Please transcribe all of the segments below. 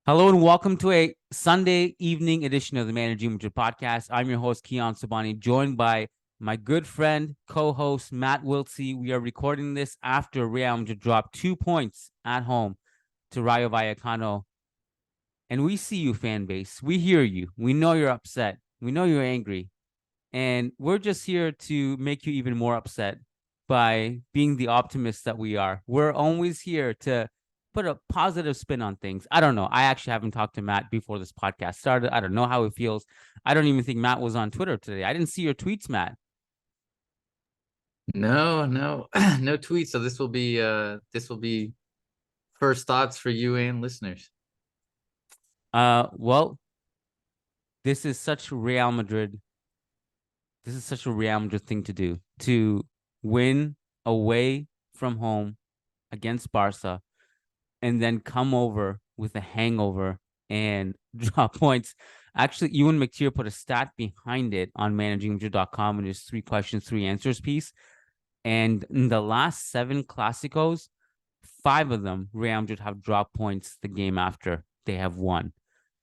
Hello and welcome to a Sunday evening edition of the Managing Madrid Podcast. I'm your host, Kiyan Sobhani, joined by my good friend, co-host, Matt Wiltse. We are recording this after Real Madrid dropped 2 points at home to Rayo Vallecano. And we see you, fan base. We hear you. We know you're upset. We know you're angry. And we're just here to make you even more upset by being the optimists that we are. We're always here to put a positive spin on things. I don't know. I actually haven't talked to Matt before this podcast started. I don't know how it feels. I don't even think Matt was on Twitter today. I didn't see your tweets, Matt. No, no tweets. So this will be first thoughts for you and listeners. Well, this is such Real Madrid. This is such a Real Madrid thing to win away from home against Barca and then come over with a hangover and drop points. Actually, Ewan McTeer put a stat behind it on managingmadrid.com in his 3 questions, 3 answers piece. And in the last 7 Clásicos, 5 of them, Real Madrid have dropped points the game after they have won.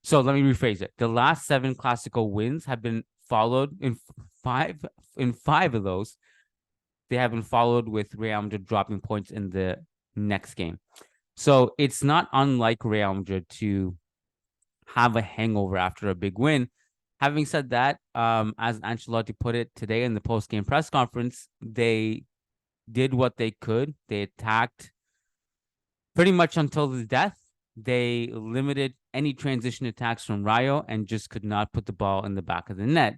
So let me rephrase it. The last 7 Clásico wins have been followed in five of those. They have been followed with Real Madrid dropping points in the next game. So it's not unlike Real Madrid to have a hangover after a big win. Having said that, as Ancelotti put it today in the post-game press conference, they did what they could. They attacked pretty much until the death. They limited any transition attacks from Rayo and just could not put the ball in the back of the net.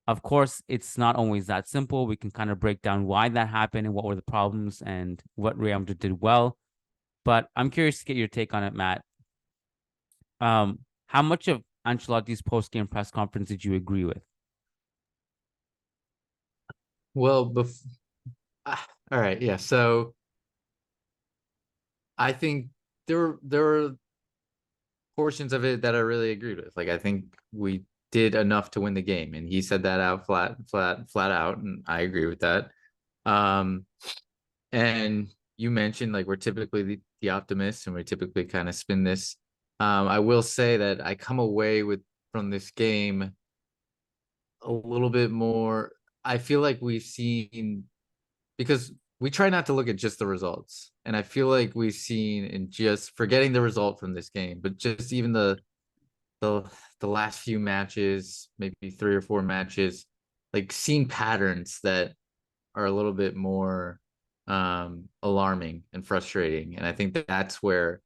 Of course, it's not always that simple. We can kind of break down why that happened and what were the problems and what Real Madrid did well. But I'm curious to get your take on it, Matt. How much of Ancelotti's post-game press conference did you agree with? Well, all right, yeah. So I think there were portions of it that I really agreed with. Like I think we did enough to win the game, and he said that out flat out, and I agree with that. And you mentioned like we're typically the optimists, and we typically kind of spin this. I will say that I come away from this game a little bit more. I feel like we've seen, because we try not to look at just the results, and I feel like we've seen, in just forgetting the result from this game, but just even the last few matches, maybe 3 or 4 matches, like seen patterns that are a little bit more alarming and frustrating. And I think that's where,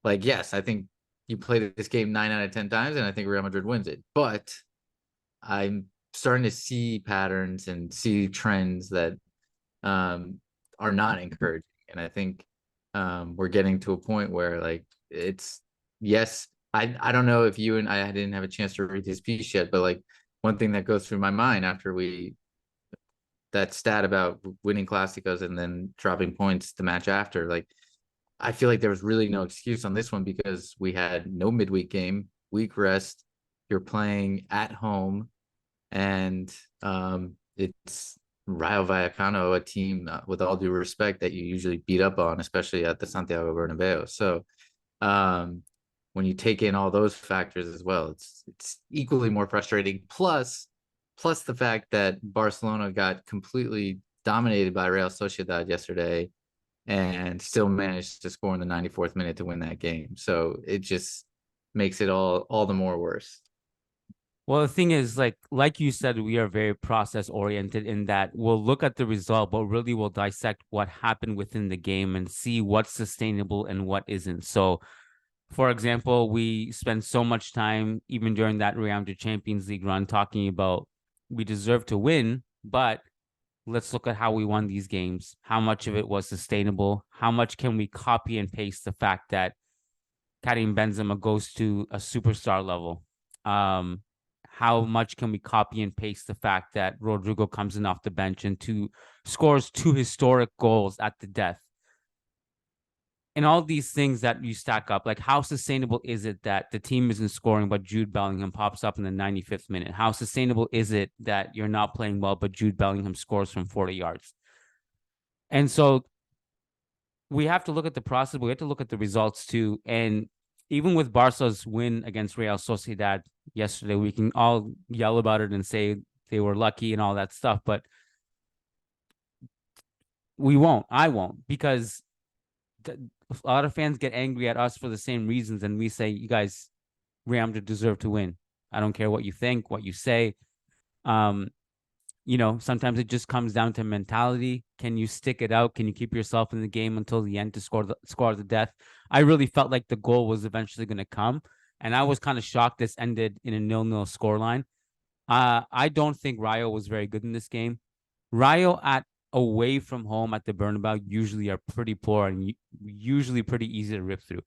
like, yes, I think you play this game 9 out of 10 times, and I think Real Madrid wins it. But I'm starting to see patterns and see trends that are not encouraging. And I think we're getting to a point where, like, it's, yes, I don't know if you and I didn't have a chance to read his piece yet, but like one thing that goes through my mind after that stat about winning Clásicos and then dropping points the match after, like, I feel like there was really no excuse on this one because we had no midweek game, week rest. You're playing at home, and it's Rayo Vallecano, a team, with all due respect, that you usually beat up on, especially at the Santiago Bernabeu. So when you take in all those factors as well, it's equally more frustrating. Plus the fact that Barcelona got completely dominated by Real Sociedad yesterday and still managed to score in the 94th minute to win that game. So it just makes it all the more worse. Well, the thing is, like you said, we are very process oriented in that we'll look at the result, but really we'll dissect what happened within the game and see what's sustainable and what isn't. So, for example, we spend so much time, even during that Real Madrid Champions League run, talking about we deserve to win, but let's look at how we won these games. How much of it was sustainable? How much can we copy and paste the fact that Karim Benzema goes to a superstar level? How much can we copy and paste the fact that Rodrigo comes in off the bench and scores 2 historic goals at the death? And all these things that you stack up, like how sustainable is it that the team isn't scoring, but Jude Bellingham pops up in the 95th minute? How sustainable is it that you're not playing well, but Jude Bellingham scores from 40 yards? And so we have to look at the process. We have to look at the results too. And even with Barca's win against Real Sociedad yesterday, we can all yell about it and say they were lucky and all that stuff, but I won't, because a lot of fans get angry at us for the same reasons, and we say, you guys, Real Madrid deserve to win. I don't care what you think, what you say. Um, sometimes it just comes down to mentality. Can you stick it out? Can you keep yourself in the game until the end to score the death? I really felt like the goal was eventually going to come, and I was kind of shocked this ended in a 0-0 scoreline. I don't think Rayo was very good in this game. Rayo at away from home at the Bernabeu usually are pretty poor and usually pretty easy to rip through.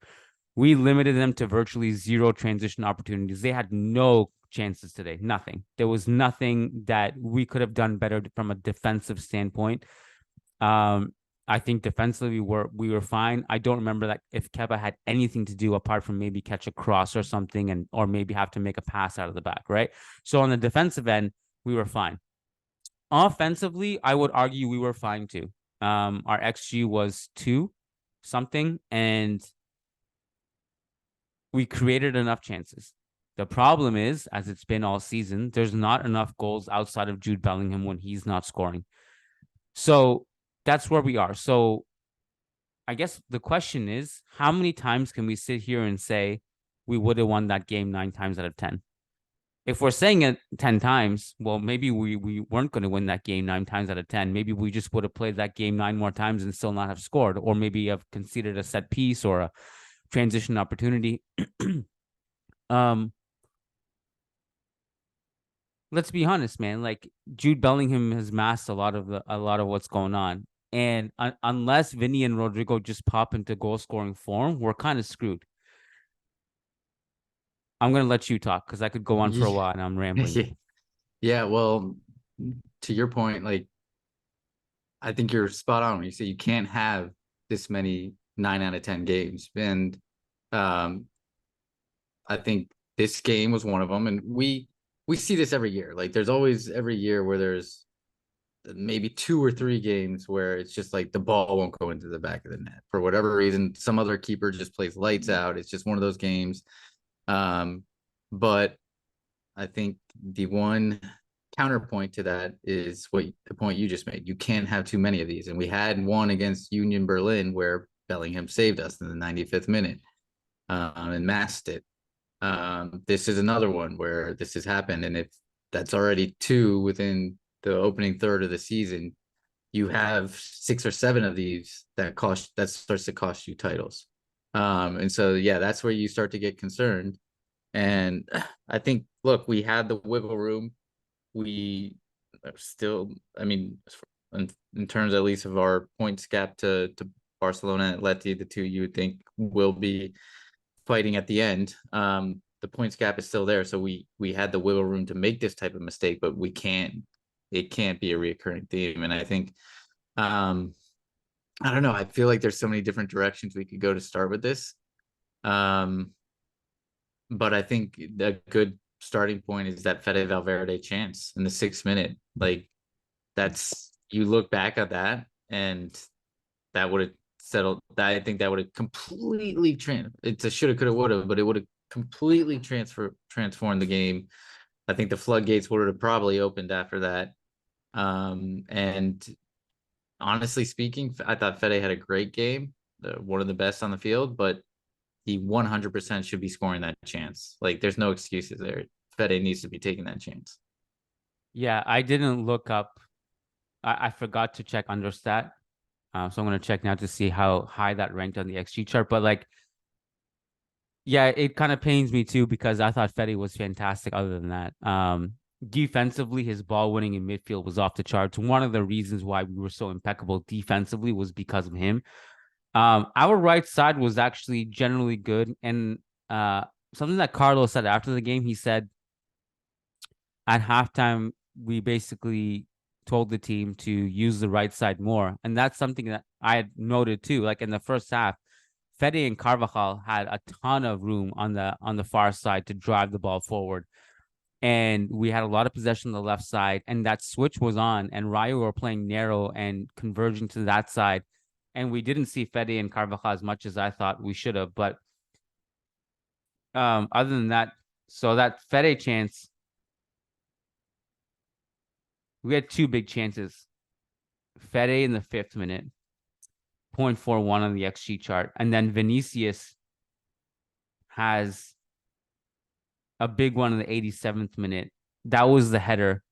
We limited them to virtually zero transition opportunities. They had no chances today. Nothing. There was nothing that we could have done better from a defensive standpoint. I think defensively we were fine. I don't remember that if Kepa had anything to do apart from maybe catch a cross or something, or maybe have to make a pass out of the back, right? So on the defensive end, we were fine. Offensively, I would argue we were fine too. Our XG was 2 something, and we created enough chances. The problem is, as it's been all season, there's not enough goals outside of Jude Bellingham when he's not scoring. So that's where we are. So I guess the question is, how many times can we sit here and say we would have won that game 9 times out of 10? If we're saying it 10 times, well, maybe we weren't going to win that game 9 times out of 10. Maybe we just would have played that game 9 more times and still not have scored, or maybe have conceded a set piece or a transition opportunity. Let's be honest, man. Like, Jude Bellingham has masked a lot of what's going on, and unless Vinny and Rodrigo just pop into goal scoring form, we're kind of screwed. I'm gonna let you talk because I could go on for a while and I'm rambling. Yeah, well, to your point, like, I think you're spot on when you say you can't have this many 9 out of 10 games, and I think this game was one of them. And we see this every year. Like, there's always every year where there's maybe 2 or 3 games where it's just like the ball won't go into the back of the net for whatever reason. Some other keeper just plays lights out. It's just one of those games. But I think the one counterpoint to that is the point you just made. You can't have too many of these. And we had one against Union Berlin where Bellingham saved us in the 95th minute and masked it. This is another one where this has happened. And if that's already 2 within the opening third of the season, you have 6 or 7 of these that starts to cost you titles. And so, yeah, that's where you start to get concerned. And I think, look, we had the wiggle room. We still, I mean, in terms at least of our points gap to Barcelona and Atleti, the 2 you would think will be fighting at the end. The points gap is still there, so we had the wiggle room to make this type of mistake, but it can't be a reoccurring theme. And I think, I don't know, I feel like there's so many different directions we could go to start with this. But I think a good starting point is that Fede Valverde chance in the 6th minute. Like, you look back at that, and that would have settled. I think that would have completely it's a shoulda, coulda, woulda, but it would have completely transformed the game. I think the floodgates would have probably opened after that. And honestly speaking, I thought Fede had a great game, one of the best on the field, but he 100% should be scoring that chance. Like, there's no excuses there. Fede needs to be taking that chance. Yeah, I didn't look up. I forgot to check Understat. So I'm going to check now to see how high that ranked on the XG chart. But, like, yeah, it kind of pains me too, because I thought Fede was fantastic other than that. Defensively, his ball winning in midfield was off the charts. One of the reasons why we were so impeccable defensively was because of him. Our right side was actually generally good. And something that Carlo said after the game, he said at halftime, we basically told the team to use the right side more. And that's something that I had noted too. Like, in the first half, Fede and Carvajal had a ton of room on the far side to drive the ball forward. And we had a lot of possession on the left side, and that switch was on, and Rayo were playing narrow and converging to that side. And we didn't see Fede and Carvajal as much as I thought we should have. But Other than that, so that Fede chance, we had two big chances. Fede in the 5th minute, 0.41 on the XG chart, and then Vinicius has a big one in the 87th minute. That was the header.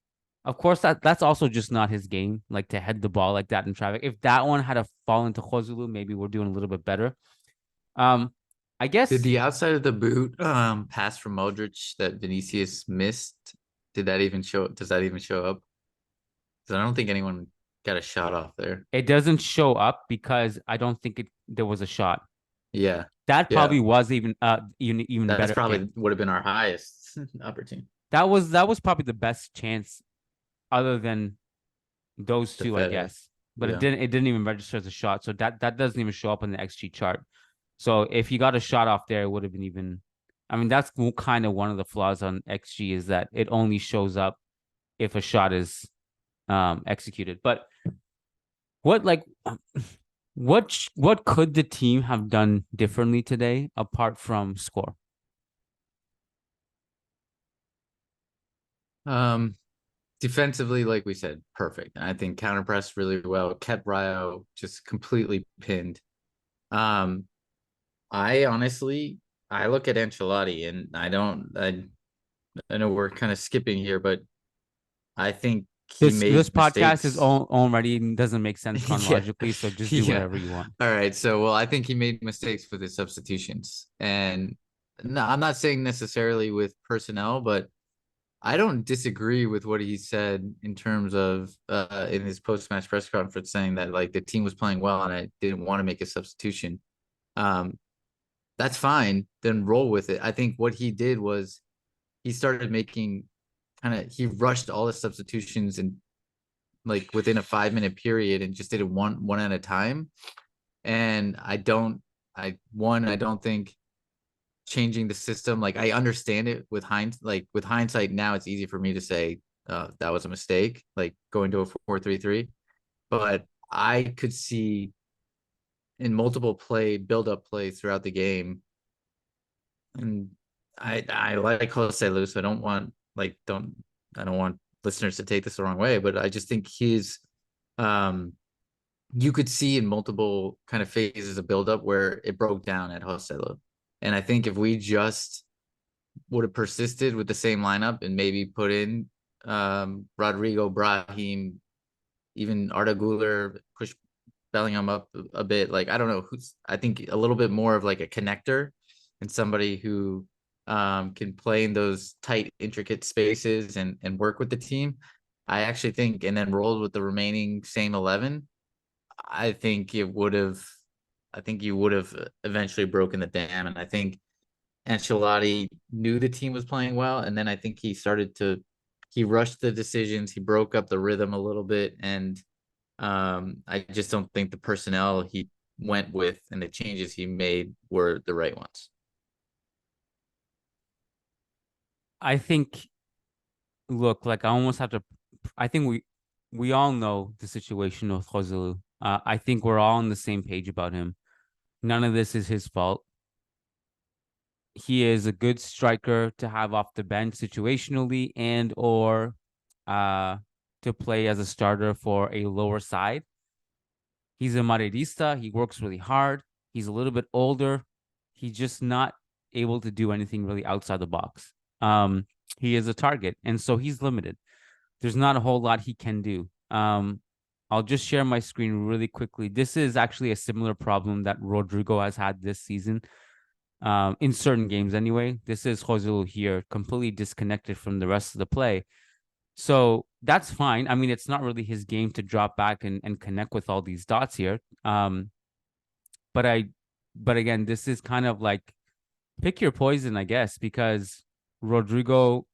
Of course, that's also just not his game, like to head the ball like that in traffic. If that one had fallen to Joselu, maybe we're doing a little bit better. I Did guess the outside of the boot pass from Modric that Vinicius missed? Did that even show? Does that even show up? Because I don't think anyone got a shot off there. it doesn't show up because I don't think there was a shot. Yeah, That yeah. probably was even That's better probably chance. would have been our highest opportunity. That was probably the best chance other than those The two, I Fede. guess. But it Yeah. didn't even register as a shot. So that doesn't even show up on the XG chart. So if you got a shot off there, it would have been even. I mean, that's kind of one of the flaws on XG is that it only shows up if a shot is executed. But what like what could the team have done differently today apart from score? Um, Defensively, like we said, perfect. And I think counter pressed really well, kept Rayo just completely pinned. Um, I honestly, I look at Ancelotti and I know we're kind of skipping here, but I think he This made podcast is mistakes. already doesn't make sense Yeah. chronologically, so just do Yeah. whatever you want. All right. So, well, I think he made mistakes with his substitutions. And no, I'm not saying necessarily with personnel, but I don't disagree with what he said in terms of in his post-match press conference saying that like the team was playing well and I didn't want to make a substitution. Um, that's fine. Then roll with it. I think what he did was he started making he rushed all the substitutions and like within a 5 minute period and just did it one at a time. And I don't think changing the system, like I understand it with hindsight now it's easy for me to say that was a mistake, like going to a 4-3-3. But I could see in multiple build up plays throughout the game, and I like Joselu, so I don't want listeners to take this the wrong way, but I just think um you could see in multiple kind of phases of buildup where it broke down at Joselu. And I think if we just would have persisted with the same lineup and maybe put in Rodrigo, Brahim, even Arda Guler, push Bellingham up a bit. Like I don't know I think a little bit more of like a connector and somebody who can play in those tight, intricate spaces and work with the team. I actually think, and then rolled with the remaining same 11. I think it would have. I think you would have eventually broken the dam, and I think Ancelotti knew the team was playing well, and then I think he rushed the decisions, he broke up the rhythm a little bit, and I just don't think the personnel he went with and the changes he made were the right ones. I think, look, like I almost have to. I think we all know the situation with Joselu. I think we're all on the same page about him. None of this is his fault. He is a good striker to have off the bench situationally and or uh to play as a starter for a lower side. He's a Madridista. He works really hard. He's a little bit older. He's just not able to do anything really outside the box. He is a target, and so he's limited. There's not a whole lot he can do. I'll just share my screen really quickly. This is actually a similar problem that Rodrigo has had this season. In certain games anyway. This is Joselu here, completely disconnected from the rest of the play. So that's fine. I mean, it's not really his game to drop back and connect with all these dots here. But again, this is kind of like pick your poison, I guess, because Rodrigo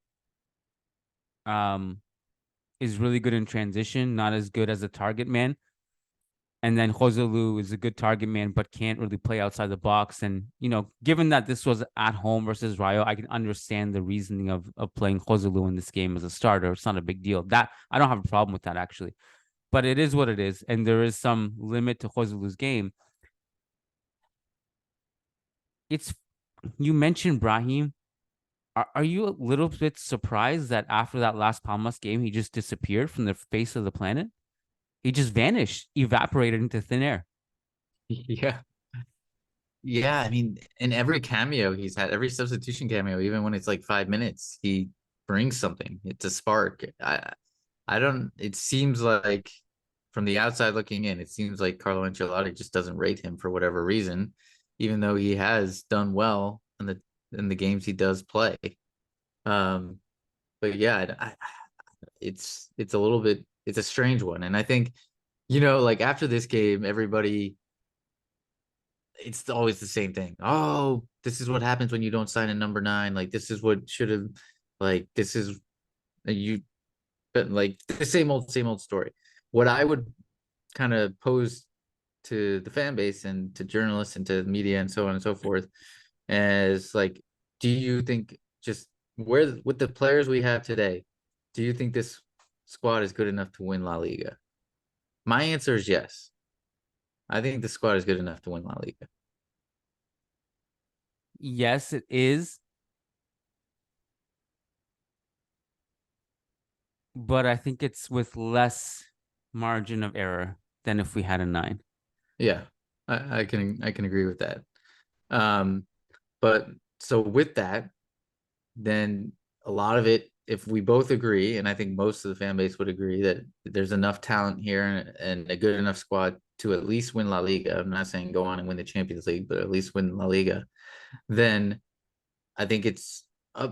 is really good in transition, not as good as a target man. And then Joselu is a good target man, but can't really play outside the box. And, given that this was at home versus Rayo, I can understand the reasoning of playing Joselu in this game as a starter. It's not a big deal. That I don't have a problem with that, actually. But it is what it is. And there is some limit to Joselu's game. It's you mentioned Brahim. Are you a little bit surprised that after that last Palmas game, he just disappeared from the face of the planet? He just vanished, evaporated into thin air. Yeah. Yeah, I mean, in every cameo he's had, every substitution cameo, even when it's like 5 minutes, he brings something. It's a spark. I don't. It seems like from the outside looking in, it seems like Carlo Ancelotti just doesn't rate him for whatever reason, even though he has done well in the games he does play. Um, but yeah, it's a little bit, it's a strange one, and I think, like after this game, everybody, it's always the same thing. Oh, this is what happens when you don't sign a number 9. Like this is what should have, like this is you, but like the same old story. What I would kind of pose to the fan base and to journalists and to media and so on and so forth as like, do you think just where with the players we have today, do you think this squad is good enough to win La Liga? My answer is yes. I think the squad is good enough to win La Liga. Yes, it is. But I think it's with less margin of error than if we had a 9. Yeah, I can agree with that. But so with that, then a lot of it, if we both agree, and I think most of the fan base would agree that there's enough talent here and a good enough squad to at least win La Liga. I'm not saying go on and win the Champions League, but at least win La Liga. Then I think it's I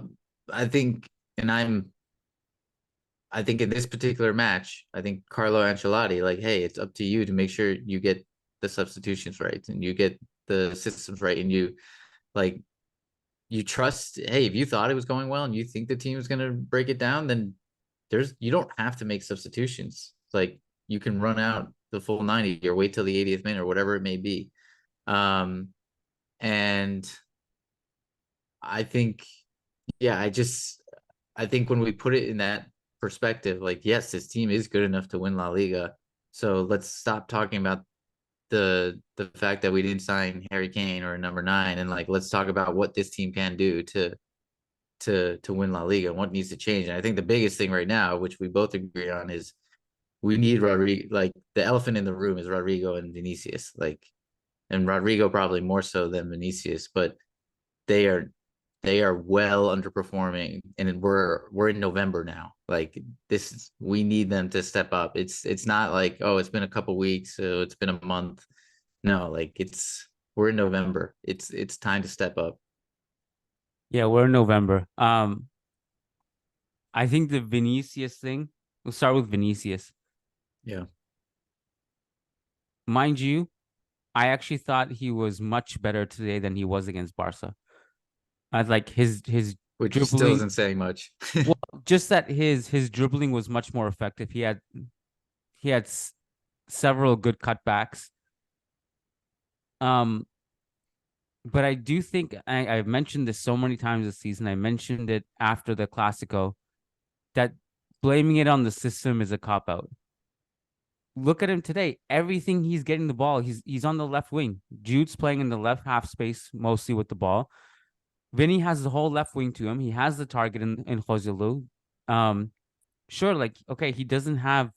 think, and I think in this particular match, I think Carlo Ancelotti, like, hey, it's up to you to make sure you get the substitutions right and you get the systems right, and like you trust. Hey, if you thought it was going well and you think the team is going to break it down, then you don't have to make substitutions. Like you can run out the full 90 or wait till the 80th minute or whatever it may be. Um, and I think, yeah, I think when we put it in that perspective, like, yes, this team is good enough to win La Liga. So let's stop talking about the fact that we didn't sign Harry Kane or number 9, and like let's talk about what this team can do to win La Liga and what needs to change. And I think the biggest thing right now, which we both agree on, is we need Rodrigo. Like the elephant in the room is Rodrigo and Vinicius. Like, and Rodrigo probably more so than Vinicius, but they are they are well underperforming, and we're in November now. Like we need them to step up. It's not like, oh, it's been a couple weeks, so it's been a month. No, like we're in November. It's time to step up. Yeah, we're in November. I think the Vinicius thing, we'll start with Vinicius. Yeah. Mind you, I actually thought he was much better today than he was against Barca. I like his Which still dribbling. isn't saying much. Well, just that his dribbling was much more effective. He had several good cutbacks. Um, but I do think I've mentioned this so many times this season. I mentioned it after the Clasico that blaming it on the system is a cop out. Look at him today. Everything he's getting the ball, he's on the left wing. Jude's playing in the left half space mostly with the ball. Vinny has the whole left wing to him. He has the target in Joselu. Sure, like okay, he doesn't have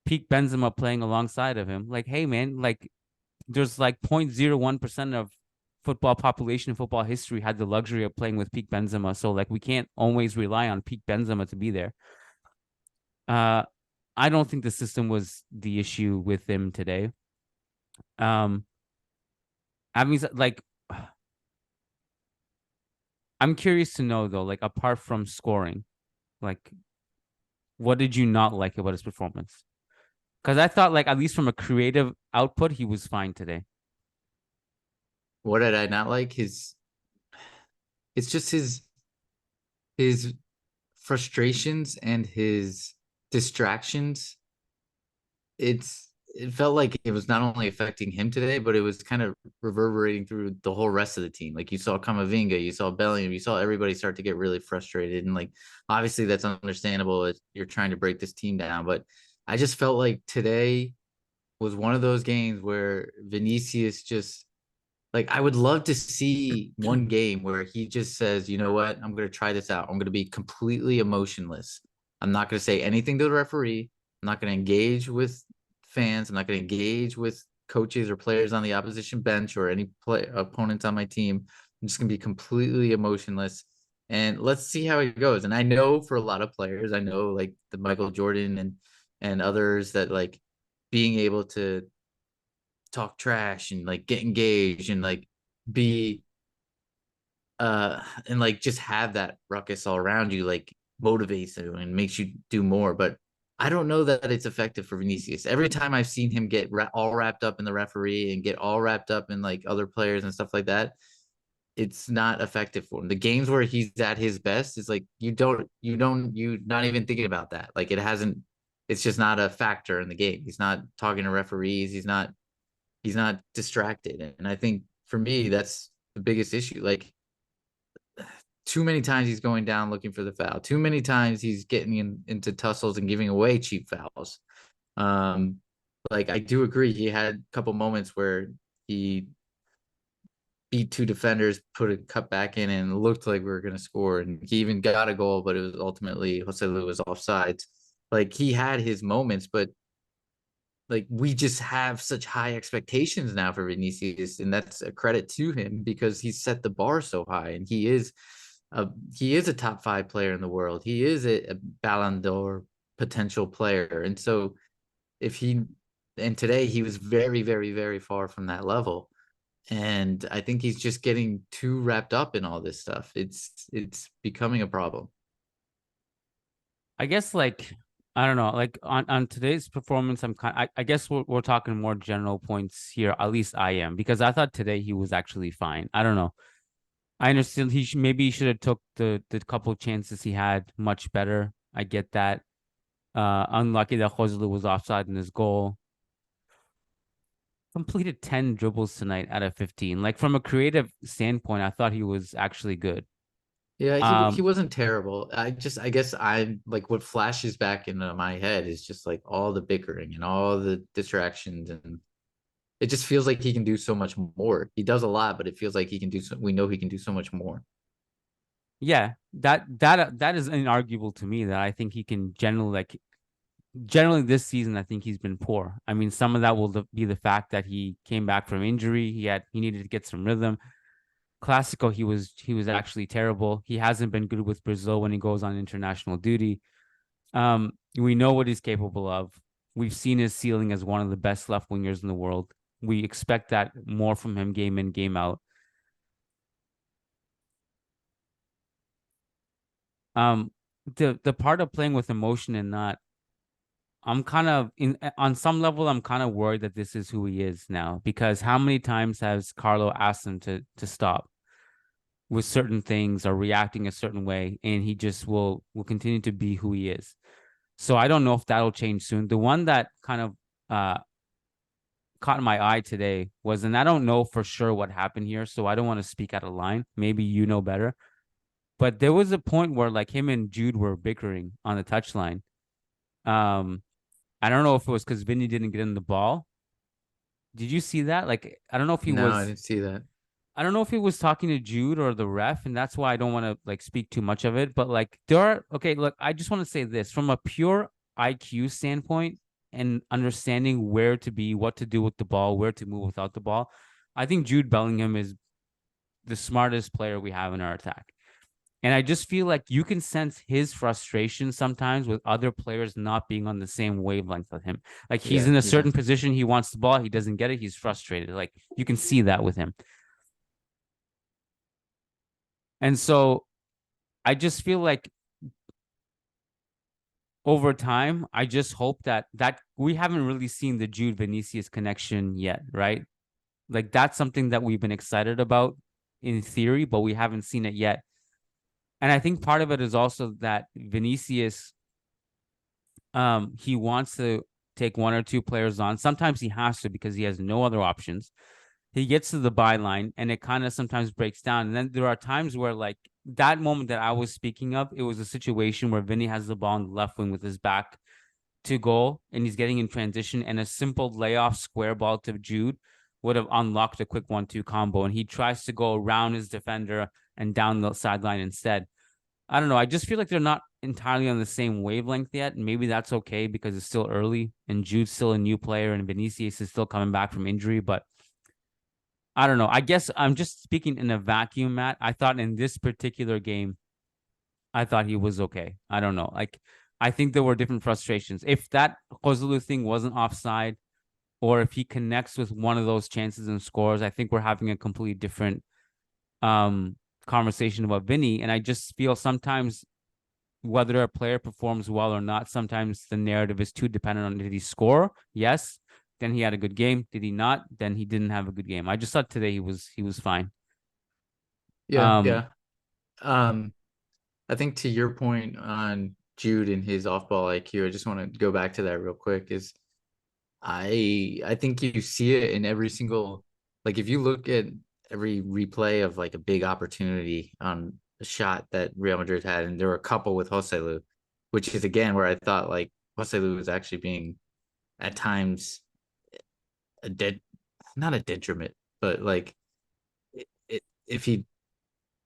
peak Benzema playing alongside of him. Like, hey man, like there's like 0.01% of football population in football history had the luxury of playing with peak Benzema. So like we can't always rely on peak Benzema to be there. Uh I don't think the system was the issue with him today. Um I mean like I'm curious to know though, like apart from scoring, like what did you not like about his performance? Because I thought like at least from a creative output, he was fine today. What did I not like? It's just his frustrations and his distractions. It felt like it was not only affecting him today, but it was kind of reverberating through the whole rest of the team. Like you saw Camavinga, you saw Bellingham, you saw everybody start to get really frustrated. And like obviously that's understandable. You're trying to break this team down, but I just felt like today was one of those games where Vinicius just Like, I would love to see one game where he just says, you know what, I'm going to try this out. I'm going to be completely emotionless. I'm not going to say anything to the referee. I'm not going to engage with fans. I'm not going to engage with coaches or players on the opposition bench or any opponents on my team. I'm just going to be completely emotionless. And let's see how it goes. And I know for a lot of players, I know like the Michael Jordan and others, that like being able to talk trash and like get engaged and like be and like just have that ruckus all around you like motivates you and makes you do more. But I don't know that it's effective for Vinicius. Every time I've seen him get all wrapped up in the referee and get all wrapped up in like other players and stuff like that, it's not effective for him. The games where he's at his best is like you're not even thinking about that. Like it's just not a factor in the game. He's not talking to referees. He's not distracted. And I think for me, that's the biggest issue. Like, too many times he's going down looking for the foul. Too many times he's getting into tussles and giving away cheap fouls. Um, like, I do agree. He had a couple moments where he beat two defenders, put a cut back in, and it looked like we were going to score. And he even got a goal, but it was ultimately Joselu was offsides. Like, he had his moments, but like, we just have such high expectations now for Vinicius, and that's a credit to him because he set the bar so high, and he is a top 5 player in the world. He is a Ballon d'Or potential player, and so if he and today he was very, very, very far from that level, and I think he's just getting too wrapped up in all this stuff. It's becoming a problem. I guess like I don't know, like on today's performance, I guess we're talking more general points here. At least I am, because I thought today he was actually fine. I don't know. I understand maybe he should have took the couple chances he had much better. I get that. Unlucky that Joselu was offside in his goal. Completed 10 dribbles tonight out of 15. Like, from a creative standpoint, I thought he was actually good. Yeah, he Um, wasn't terrible. I guess I like what flashes back into my head is just like all the bickering and all the distractions, and it just feels like he can do so much more. He does a lot, but it feels like he can do we know he can do so much more. yeah, that is inarguable to me, that I think he can generally this season, I think he's been poor. I mean, some of that will be the fact that he came back from injury. He needed to get some rhythm. Classico, he was actually terrible. He hasn't been good with Brazil when he goes on international duty. We know what he's capable of. We've seen his ceiling as one of the best left wingers in the world. We expect that more from him game in, game out. Um, the part of playing with emotion and not, I'm kind of on some level, I'm kind of worried that this is who he is now, because how many times has Carlo asked him to stop with certain things or reacting a certain way, and he just will continue to be who he is. So I don't know if that'll change soon. The one that kind of caught my eye today was, and I don't know for sure what happened here, so I don't want to speak out of line. Maybe you know better. But there was a point where like him and Jude were bickering on the touchline. Um, I don't know if it was because Vinny didn't get in the ball. Did you see that? Like, I don't know if he No, I was didn't see that. I don't know if he was talking to Jude or the ref, and that's why I don't want to like speak too much of it. But like there are okay, look, I just want to say this from a pure IQ standpoint and understanding where to be, what to do with the ball, where to move without the ball. I think Jude Bellingham is the smartest player we have in our attack. And I just feel like you can sense his frustration sometimes with other players not being on the same wavelength with him. Like, he's Yeah, in a yeah. certain position, he wants the ball, he doesn't get it, he's frustrated. Like, you can see that with him. And so I just feel like over time, I just hope that we haven't really seen the Jude Vinicius connection yet, right? Like, that's something that we've been excited about in theory, but we haven't seen it yet. And I think part of it is also that Vinicius, he wants to take one or two players on. Sometimes he has to because he has no other options. He gets to the byline and it kind of sometimes breaks down. And then there are times where, like that moment that I was speaking of, it was a situation where Vinny has the ball on the left wing with his back to goal and he's getting in transition, and a simple layoff square ball to Jude would have unlocked a quick 1-2 combo, and he tries to go around his defender and down the sideline instead. I don't know. I just feel like they're not entirely on the same wavelength yet. Maybe that's okay because it's still early and Jude's still a new player and Vinicius is still coming back from injury. But I don't know. I guess I'm just speaking in a vacuum, Matt. I thought in this particular game, I thought he was okay. I don't know. Like, I think there were different frustrations. If that Joselu thing wasn't offside, or if he connects with one of those chances and scores, I think we're having a completely different conversation about Vinny. And I just feel sometimes whether a player performs well or not, sometimes the narrative is too dependent on did he score? Yes. Then he had a good game. Did he not? Then he didn't have a good game. I just thought today he was fine. Yeah, yeah. I think to your point on Jude and his off-ball IQ, I just want to go back to that real quick. Is I think you see it in every single, like if you look at every replay of like a big opportunity on a shot that Real Madrid had, and there were a couple with Joselu, which is again where I thought like Joselu was actually being at times not a detriment, but like if he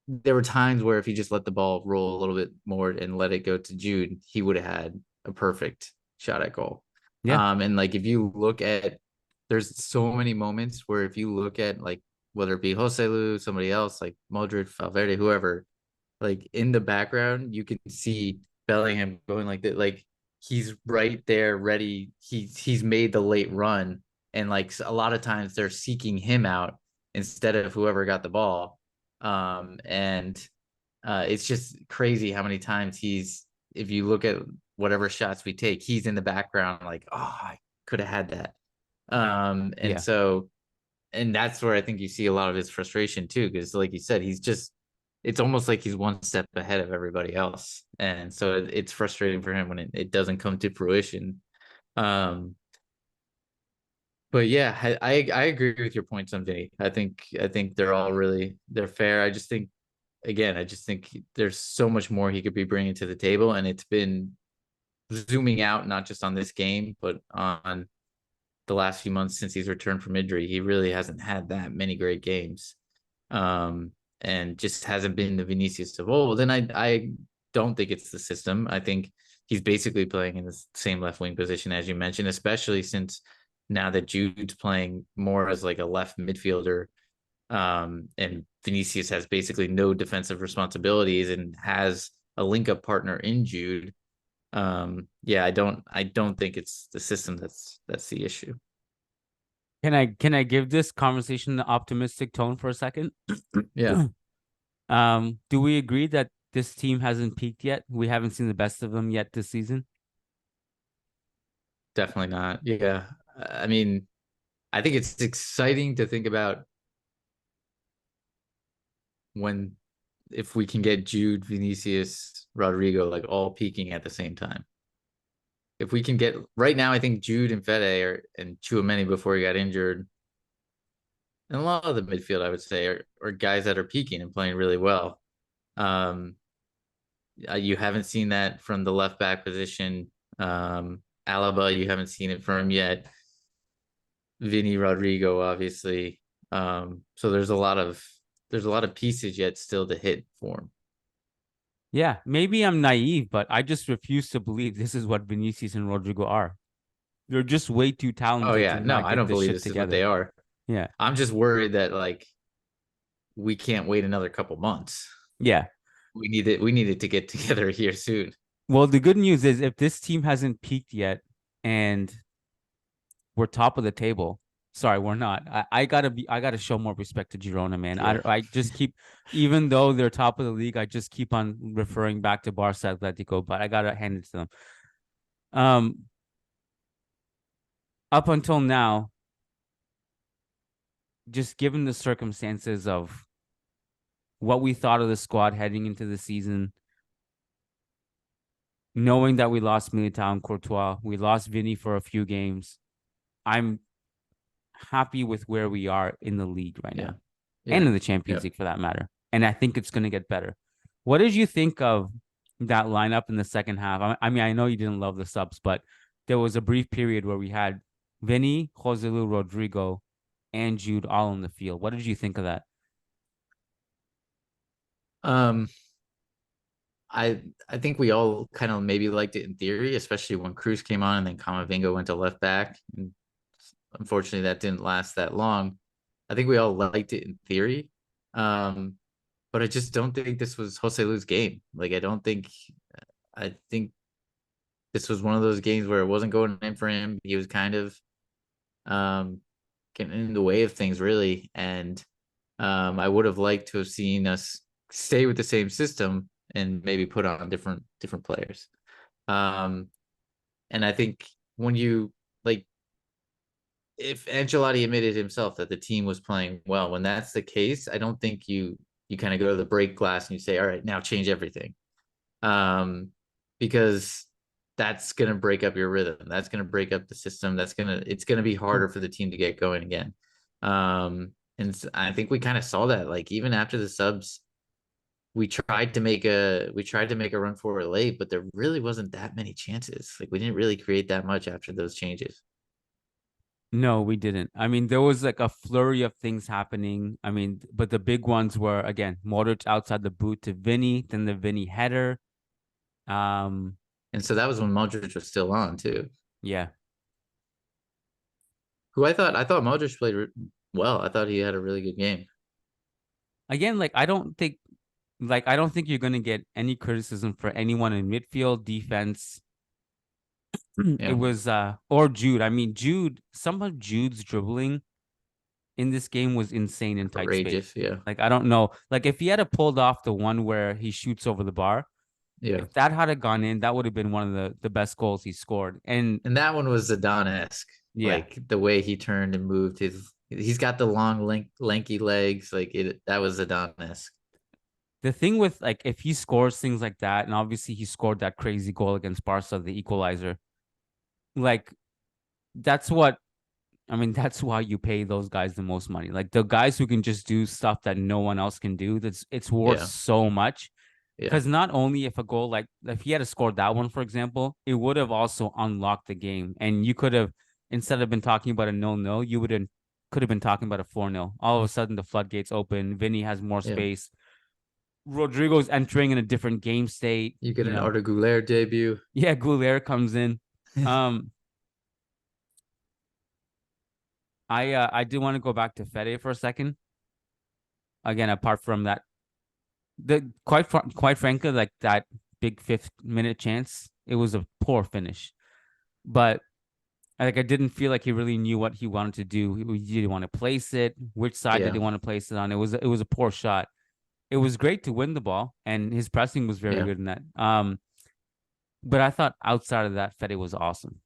there were times where if he just let the ball roll a little bit more and let it go to Jude, he would have had a perfect shot at goal. Yeah. And like if you look at, there's so many moments where if you look at like whether it be Joselu, somebody else like Modric, Valverde, whoever, like in the background you can see Bellingham going like that, like he's right there ready. He's made the late run, and like a lot of times they're seeking him out instead of whoever got the ball. And it's just crazy how many times if you look at whatever shots we take, he's in the background, like, oh, I could have had that. And Yeah. so, and that's where I think you see a lot of his frustration too, because like you said, it's almost like he's one step ahead of everybody else. And so it's frustrating for him when it doesn't come to fruition. But yeah, I agree with your points on Vinny. I think they're fair. I just think there's so much more he could be bringing to the table, and it's been zooming out not just on this game, but on the last few months since he's returned from injury. He really hasn't had that many great games, and just hasn't been the Vinicius of old. And I don't think it's the system. I think he's basically playing in the same left wing position as you mentioned, especially since now that Jude's playing more as like a left midfielder, and Vinicius has basically no defensive responsibilities and has a link up partner in Jude. Yeah, I don't think it's the system that's the issue. Can I give this conversation the optimistic tone for a second? Yeah, Do we agree that this team hasn't peaked yet? We haven't seen the best of them yet this season. definitely not. Yeah, I mean, I think it's exciting to think about when if we can get Jude, Vinicius, Rodrigo like all peaking at the same time. If we can get right now, I think Jude and Fede and Chouameni before he got injured, and a lot of the midfield I would say are guys that are peaking and playing really well. Um, you haven't seen that from the left back position. Alaba, you haven't seen it from him yet. Vinny, Rodrigo, obviously. So there's a lot of pieces yet still to hit for him. Yeah, maybe I'm naive, but I just refuse to believe this is what Vinicius and Rodrigo are. They're just way too Oh talented to yeah, no, not I get don't this believe shit this is what together. they are. Yeah. I'm just worried that like we can't wait another couple months. Yeah. We need it to get together here soon. Well, the good news is if this team hasn't peaked yet and we're top of the table, sorry, we're not. I gotta show more respect to Girona, man. Yeah. I just keep, even though they're top of the league, I just keep on referring back to Barca Atletico, but I gotta hand it to them. Up until now, just given the circumstances of what we thought of the squad heading into the season, knowing that we lost Militao and Courtois, we lost Vinny for a few games, I'm happy with where we are in the league right now, and Yeah. in the Champions League for that matter. And I think it's going to get better. What did you think of that lineup in the second half? I mean, I know you didn't love the subs, but there was a brief period where we had Vinny, Joselu, Rodrigo, and Jude all on the field. What did you think of that? Um, I think we all kind of maybe liked it in theory, especially when Cruz came on and then Camavinga went to left back. And unfortunately, that didn't last that long. I think we all liked it in theory. Um, but I just don't think this was Joselu's game. Like I think this was one of those games where it wasn't going in for him. He was kind of um getting in the way of things really. And I would have liked to have seen us stay with the same system and maybe put on different players. Um, and I think when you like, if Ancelotti admitted himself that the team was playing well, when that's the case, I don't think you kind of go to the break glass and you say, all right, now change everything. Um, because that's gonna break up your rhythm. That's gonna break up the system. It's gonna be harder for the team to get going again. And I think we kind of saw that. Like even after the subs, we tried to make a run for it late, but there really wasn't that many chances. Like we didn't really create that much after those changes. No, we didn't. I mean, there was like a flurry of things happening. I mean, but the big ones were again Modric outside the boot to Vinny, then the Vinny header. Um, And so that was when Modric was still on too. yeah. Who I thought Modric played well. I thought he had a really good game. Again, I don't think you're gonna get any criticism for anyone in midfield, defense. It Yeah, was or Jude. I mean, some of Jude's dribbling in this game was insane in tight space. outrageous. Yeah, Like I don't know. Like if he had pulled off the one where he shoots over the bar, yeah. if that had gone in, that would have been one of the best goals he scored. And And that one was Zidane-esque. yeah, Like the way he turned and moved he's got the long lanky legs. That was Zidane-esque. the thing with like if he scores things like that, and obviously he scored that crazy goal against Barca, the equalizer. Like that's what I mean, that's why you pay those guys the most money. Like the guys who can just do stuff that no one else can do, it's worth Yeah, so much. yeah, Because not only if a goal like if he had scored that one, for example, it would have also unlocked the game. And you could have, instead of been talking about a 0-0, you would have could have been talking about a 4-0. All of a sudden the floodgates open. Vinny has more yeah. space. Rodrigo's entering in a different game state. You get an Arda Güler debut. Yeah, Goulier comes in. Um, I do want to go back to Fede for a second. Again, apart from that, the quite frankly, like that big 5th minute chance, it was a poor finish. But like I didn't feel like he really knew what he wanted to do. Did he want to place it? Which side did Yeah, he want to place it on? It was a poor shot. It was great to win the ball, and his pressing was very yeah, good in that. But I thought outside of that, Fede was awesome,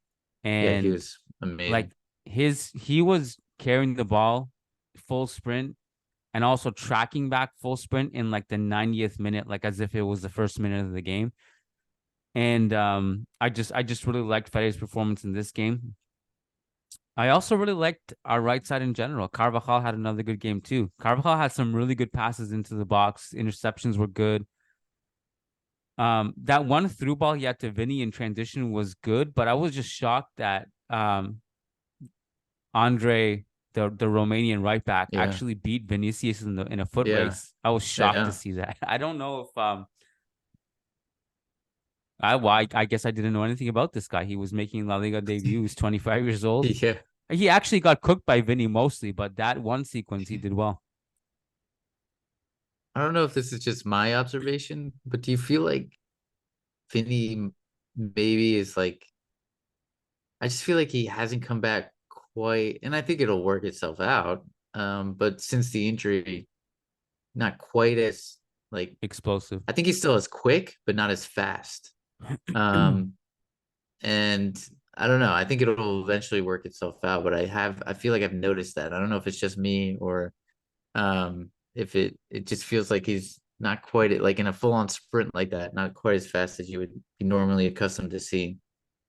yeah. He and was amazing. like he was carrying the ball full sprint and also tracking back full sprint in like the 90th minute, like as if it was the first minute of the game. And I just really liked Fede's performance in this game. I also really liked our right side in general. Carvajal had another good game too. Carvajal had some really good passes into the box. Interceptions were good. That one through ball he had to Vinny in transition was good, but I was just shocked that Andre, the Romanian right back, Yeah, actually beat Vinicius in a foot yeah, race. I was shocked to yeah. see that. I don't know if I guess I didn't know anything about this guy. He was making La Liga debut. He was 25 years old. Yeah. He actually got cooked by Vinny mostly, but that one sequence he did well. I don't know if this is just my observation, but do you feel like Vinny maybe is like I just feel like he hasn't come back quite, and I think it'll work itself out. But since the injury, not quite as like Explosive. I think he's still as quick, but not as fast. Um, and I don't know. I think it'll eventually work itself out, but I feel like I've noticed that. I don't know if it's just me or if it just feels like he's not quite like in a full on sprint like that, not quite as fast as you would be normally accustomed to seeing.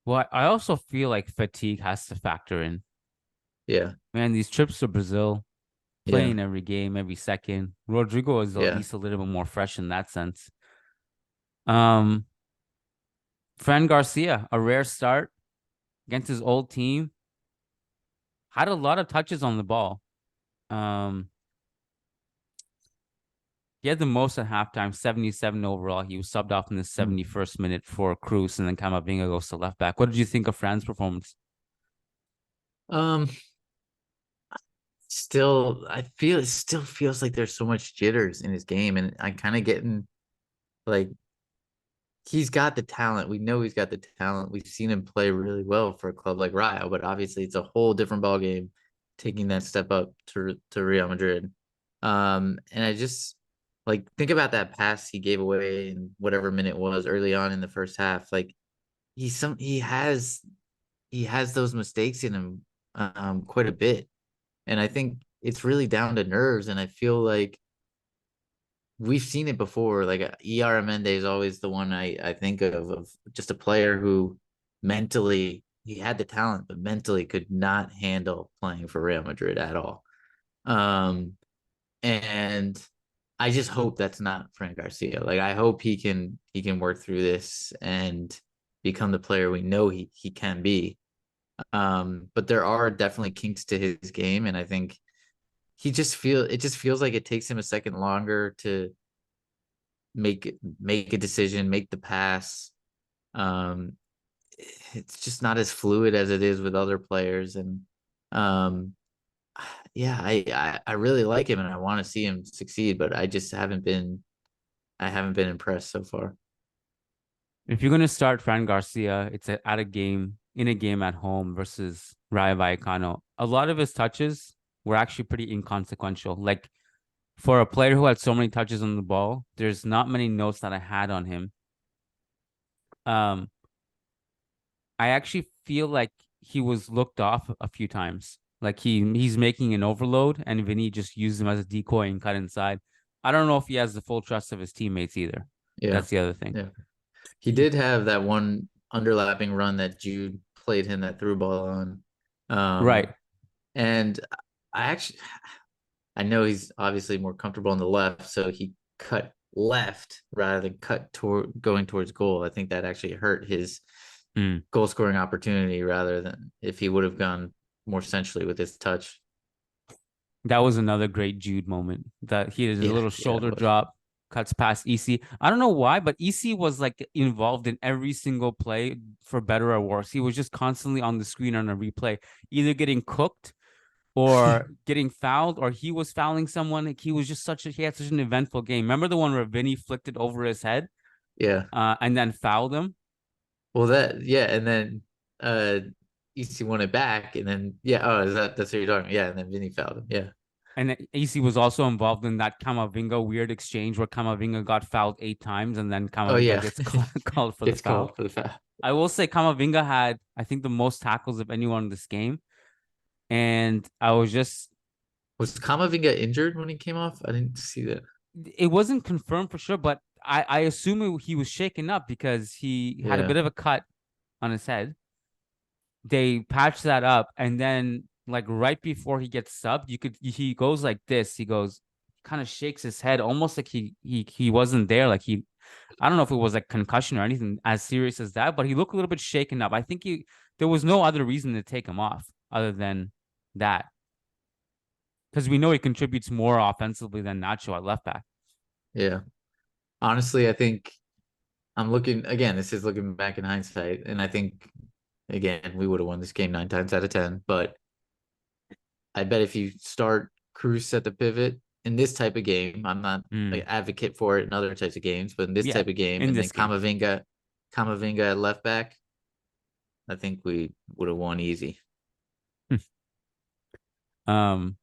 Well, I also feel like fatigue has to factor in. Yeah, Man, these trips to Brazil, yeah, playing every game, every second. Rodrigo is at yeah, least a little bit more fresh in that sense. Um, Fran Garcia, a rare start against his old team, had a lot of touches on the ball. Um, he had the most at halftime, 77 overall. He was subbed off in the 71st minute for Cruz, and then Camavinga goes to left back. What did you think of Fran's performance? Um, still, I feel it still feels like there's so much jitters in his game, and I'm kind of getting like he's got the talent. We know he's got the talent. We've seen him play really well for a club like Rayo, but obviously it's a whole different ball game taking that step up to Real Madrid. And I just like think about that pass he gave away in whatever minute was early on in the first half. Like he has those mistakes in him quite a bit. And I think it's really down to nerves. And I feel like we've seen it before. Like ER Mende is always the one I think of just a player who mentally he had the talent, but mentally could not handle playing for Real Madrid at all. Um, and I just hope that's not Fran Garcia. Like I hope he can work through this and become the player we know he can be. But there are definitely kinks to his game, and I think it just feels like it takes him a second longer to make a decision, make the pass. Um, it's just not as fluid as it is with other players, and um, yeah, I really like him and I want to see him succeed, but I haven't been impressed so far. If you're gonna start Fran Garcia, it's at a game in a game at home versus Rayo Vallecano. A lot of his touches were actually pretty inconsequential. Like for a player who had so many touches on the ball, there's not many notes that I had on him. Um, I actually feel like he was looked off a few times. Like he's making an overload, and Vinny just used him as a decoy and cut inside. I don't know if he has the full trust of his teammates either. Yeah, That's the other thing. yeah. He did have that one underlapping run that Jude played him that through ball on. Right. And I actually I know he's obviously more comfortable on the left, so he cut left rather than cut toward going towards goal. I think that actually hurt his Mm. goal scoring opportunity rather than if he would have gone more centrally with his touch. That was another great Jude moment. That he did a Yeah, little yeah, it shoulder was. drop, cuts past EC. I don't know why, but EC was like involved in every single play for better or worse. He was just constantly on the screen on a replay, either getting cooked or getting fouled, or he was fouling someone. Like he was just he had such an eventful game. Remember the one where Vinny flicked it over his head, Yeah. and then fouled him? Well, that yeah, and then uh EC won it back, and then yeah, oh, that's what you're talking about? Yeah, and then Vinny fouled him. Yeah. And AC was also involved in that Camavinga weird exchange where Camavinga got fouled 8 times and then Oh Camavinga yeah, gets called for the gets foul. called for the foul. I will say Camavinga had, I think, the most tackles of anyone in this game. And I was just, Was Kamavinga injured when he came off? I didn't see that. it wasn't confirmed for sure, but I assume he was shaken up because he had a Yeah. bit of a cut on his head. They patched that up. And then, like, right before he gets subbed, he goes like this. He goes, kind of shakes his head almost like he wasn't there. Like I don't know if it was like concussion or anything as serious as that, but he looked a little bit shaken up. I think there was no other reason to take him off other than that. Because we know he contributes more offensively than Nacho at left back. Yeah. Honestly, I think I'm looking again, this is looking back in hindsight, and I think again, we would have won this game 9 times out of 10, but I bet if you start Cruz at the pivot in this type of game, I'm not an Mm. advocate for it in other types of games, but in this Yeah, type of game, in and then this game. Camavinga at left back, I think we would have won easy. um,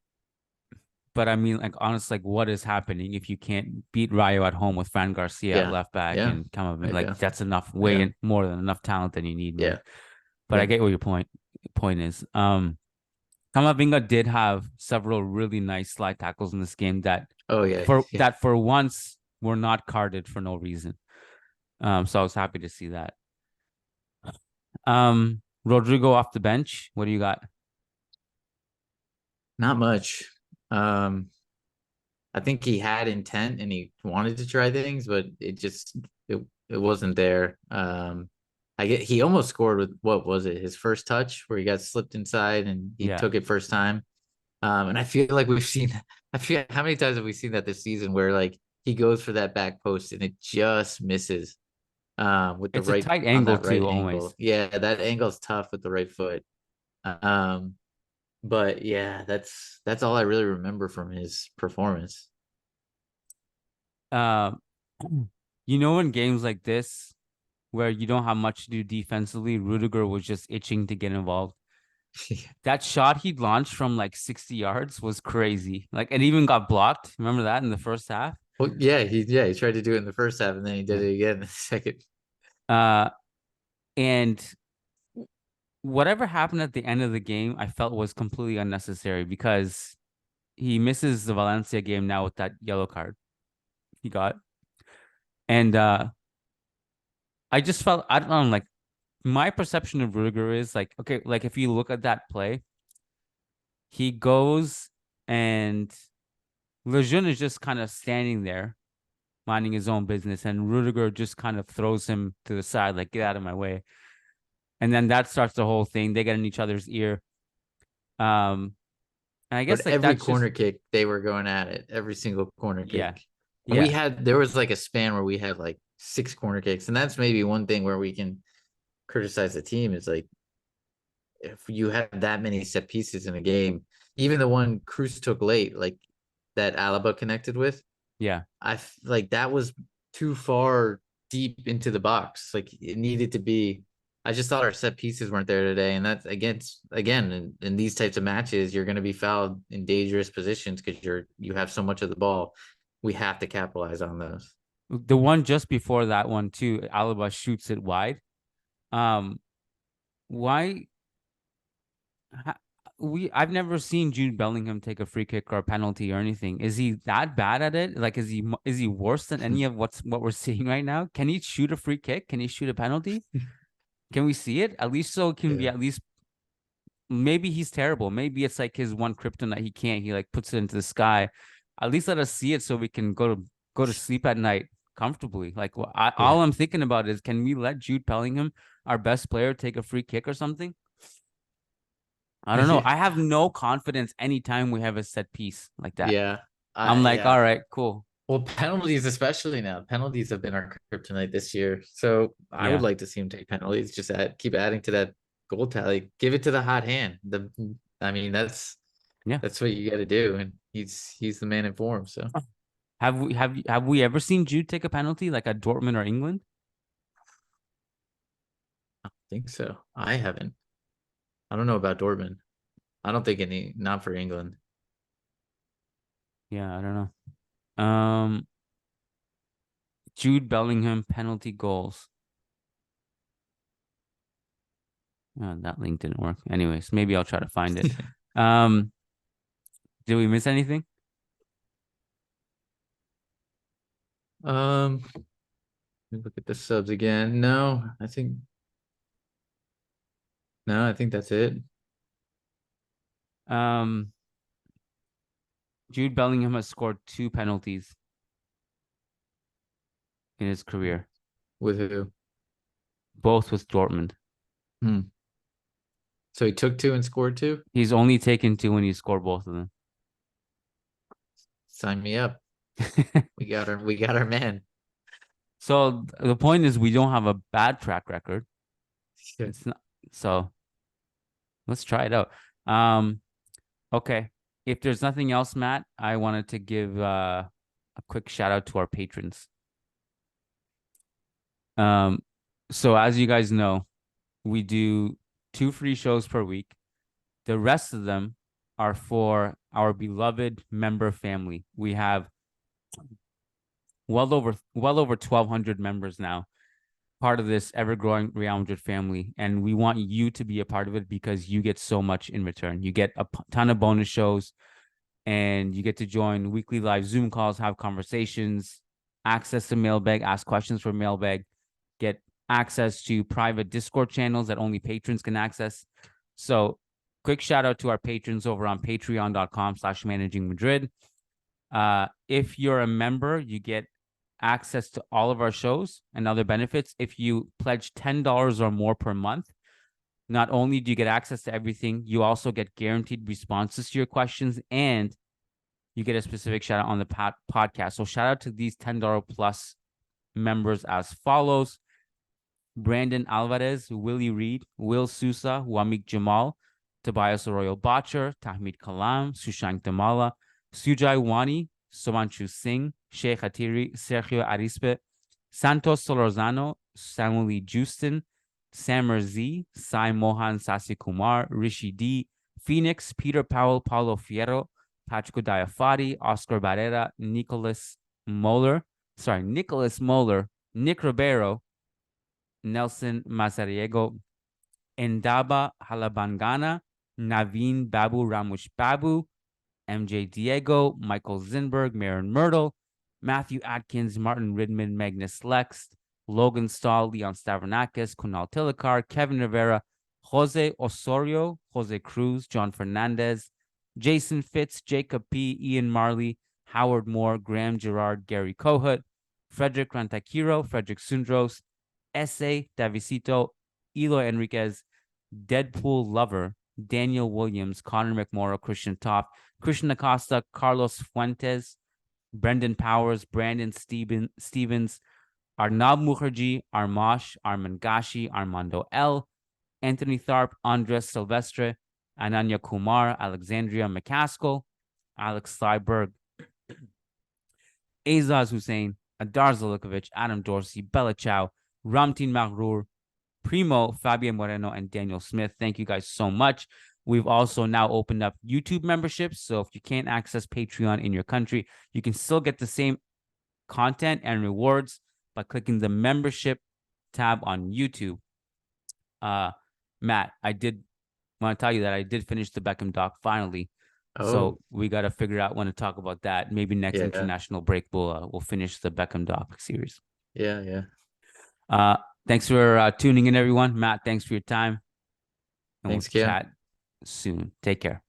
but I mean, like honestly, like what is happening if you can't beat Rayo at home with Fran Garcia at Yeah. left back Yeah. and Camavinga? Yeah. Like that's enough, Yeah. more than enough talent than you need, man. Yeah. But I Yeah. get what your point is. Camavinga did have several really nice slide tackles in this game Oh yeah. Yeah. for once were not carded for no reason. So I was happy to see that. Rodrigo off the bench. What do you got? Not much. Um, I think he had intent and he wanted to try things, but it wasn't there. He almost scored with what was it, his first touch where he got slipped inside and he Yeah. took it first time. And I feel like I feel how many times have we seen that this season where like he goes for that back post and it just misses with the It's a right tight on angle that right too, angle. always. Yeah, that angle's tough with the right foot. Um, but yeah, that's all I really remember from his performance. Um, in games like this where you don't have much to do defensively, Rudiger was just itching to get involved. That shot he launched from like 60 yards was crazy. Like it even got blocked. Remember that in the first half? Well, yeah, he tried to do it in the first half and then he did Yeah. it again in the second. Uh, and whatever happened at the end of the game, I felt was completely unnecessary because he misses the Valencia game now with that yellow card he got. And I just felt, I don't know, like my perception of Rudiger is like, okay, like if you look at that play, he goes and Lejeune is just kind of standing there minding his own business, and Rudiger just kind of throws him to the side, like, get out of my way. And then that starts the whole thing. They get in each other's ear. Um, and I guess But like every that's just corner kick, they were going at it. Every single corner yeah, kick. And yeah, there was like a span where we had like 6 corner kicks. And that's maybe one thing where we can criticize the team is like if you have that many set pieces in a game, even the one Cruz took late, like that Alaba connected with, yeah. like that was too far deep into the box. Like it needed to be. I just thought our set pieces weren't there today, and that's again in these types of matches, you're going to be fouled in dangerous positions because you have so much of the ball. We have to capitalize on those. The one just before that one too, Alaba shoots it wide. Um, why? I've never seen Jude Bellingham take a free kick or a penalty or anything. Is he that bad at it? Like, is he worse than any of what we're seeing right now? Can he shoot a free kick? Can he shoot a penalty? Can we see it? At least so it can be Yeah, at least maybe he's terrible. Maybe it's like his one kryptonite. He can't. He like puts it into the sky. At least let us see it so we can go to sleep at night comfortably. Like yeah, all I'm thinking about is can we let Jude Bellingham, our best player, take a free kick or something? I don't know. yeah, I have no confidence anytime we have a set piece like that. yeah. I'm like, all Yeah. right, cool. Well, penalties, especially now, penalties have been our kryptonite this year. So I would Yeah. like to see him take penalties. Just keep adding to that goal tally. Give it to the hot hand. I mean, Yeah. that's what you got to do, and he's the man in form. So Have we ever seen Jude take a penalty like at Dortmund or England? I think so. I haven't. I don't know about Dortmund. I don't think not for England. Yeah, I don't know. Jude Bellingham penalty goals. Oh, that link didn't work. Anyways, maybe I'll try to find it. Um, did we miss anything? Let me look at the subs again. No, I think that's it. Um, Jude Bellingham has scored 2 penalties in his career, With who? both with Dortmund. Hmm. So he took 2 and scored 2. He's only taken 2 when he scored both of them. Sign me up. We got our man. So the point is we don't have a bad track record. Yeah. It's not so let's try it out. Um, okay. If there's nothing else, Matt, I wanted to give a quick shout out to our patrons. Um, so as you guys know, we do 2 free shows per week. The rest of them are for our beloved member family. We have well over 1,200 members now, part of this ever-growing Real Madrid family, and we want you to be a part of it because you get so much in return. You get a ton of bonus shows, and you get to join weekly live Zoom calls, have conversations, access to mailbag, ask questions for mailbag, get access to private Discord channels that only patrons can access. So quick shout out to our patrons over on patreon.com/managing Madrid. If you're a member, you get access to all of our shows and other benefits. If you pledge $10 or more per month, Not only do you get access to everything, you also get guaranteed responses to your questions, and you get a specific shout out on the podcast. So shout out to these $10 plus members as follows: Brandon Alvarez, Willie Reed, Will Sousa, Wamik Jamal, Tobias Arroyo Botcher, Tahmid Kalam, Sushank Damala, Sujai Wani, Somanchu Singh, Sheikh Hatiri, Sergio Arispe, Santos Solorzano, Samuel Lee Justin, Samer Z, Sai Mohan Sasi Kumar, Rishi D, Phoenix, Peter Powell, Paulo Fierro, Patrick Diafati, Oscar Barrera, Nicholas Moller, Nick Ribeiro, Nelson Mazariego, Endaba Halabangana, Naveen Babu Ramush Babu, MJ Diego, Michael Zinberg, Marin Myrtle, Matthew Atkins, Martin Ridman, Magnus Lex, Logan Stahl, Leon Stavronakis, Kunal Tilakar, Kevin Rivera, Jose Osorio, Jose Cruz, John Fernandez, Jason Fitz, Jacob P., Ian Marley, Howard Moore, Graham Gerard, Gary Kohut, Frederick Rantakiro, Frederick Sundros, S.A. Davisito, Eloy Enriquez, Deadpool Lover, Daniel Williams, Connor McMorrow, Christian Toff, Christian Acosta, Carlos Fuentes, Brendan Powers, Brandon Stevens, Arnab Mukherjee, Armash, Arman Gashi, Armando L, Anthony Tharp, Andres Silvestre, Ananya Kumar, Alexandria McCaskill, Alex Slyberg, Azaz Hussein, Adar Zolikovic, Adam Dorsey, Bella Chow, Ramtin Maghrur, Primo, Fabian Moreno, and Daniel Smith. Thank you guys so much. We've also now opened up YouTube memberships. So if you can't access Patreon in your country, you can still get the same content and rewards by clicking the membership tab on YouTube. Matt, I did want to tell you that I did finish the Beckham doc finally. Oh, so we got to figure out when to talk about that. Maybe next international break we'll finish the Beckham doc series. Yeah. Thanks for tuning in, everyone. Matt, thanks for your time. And Thanks, we'll chat soon. Take care.